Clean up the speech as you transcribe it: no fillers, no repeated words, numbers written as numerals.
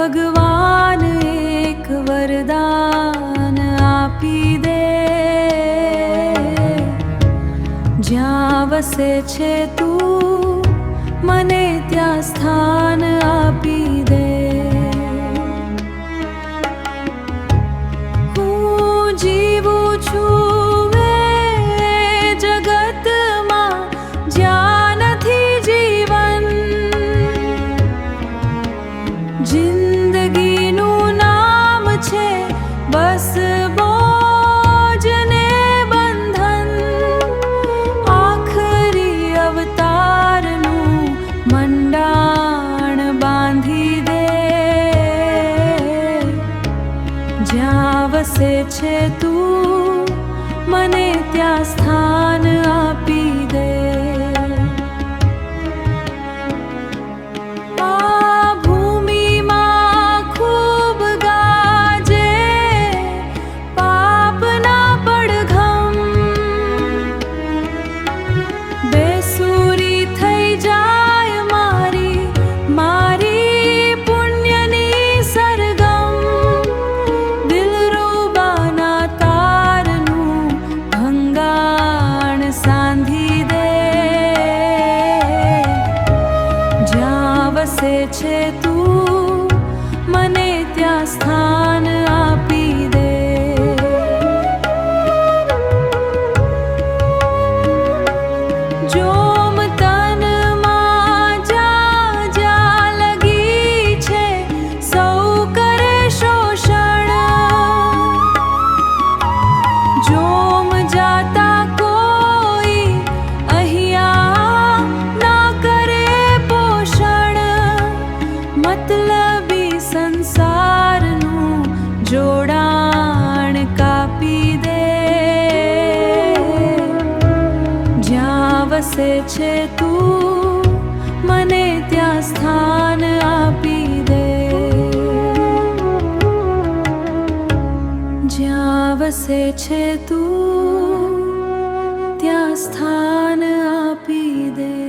ભગવાન એક વરદાન આપી દે, જ્યાં વસે છે તું મને ત્યાં સ્થાન આપી દે। હું જીવું છું એ જગતમાં જ્યાં નથી જીવન, જિંદગીનું નામ છે બસ બોજ ને બંધન। આખરી અવતારનું મંડાણ બાંધી દે, જ્યાં વસે છે તું મને ત્યાં સ્થાન આપી દે। આ ભૂમિમાં ખૂબ ગાજે પાપના પડઘમ, બેસુરી થઈ જાય મારી પુણ્યની સરગમ। દિલરૂબાના તારનું ભંગાણ સાંધી દે, જ્યાં વસે છે તું મને ત્યાં સ્થાન આપી દે। જોમ તનમાં જ્યાં જ્યાં લગી છે સૌ કરે શોષણ, જોમ જાતા કોઈ અહીંયા ના કરે પોષણ। મતલબી સંસારનું જોડાણ કાપી દે, જ્યાં વસે છે તું મને ત્યાં સ્થાન આપી દે, જ્યાં વસે છે તું ત્યાં સ્થાન આપી દે।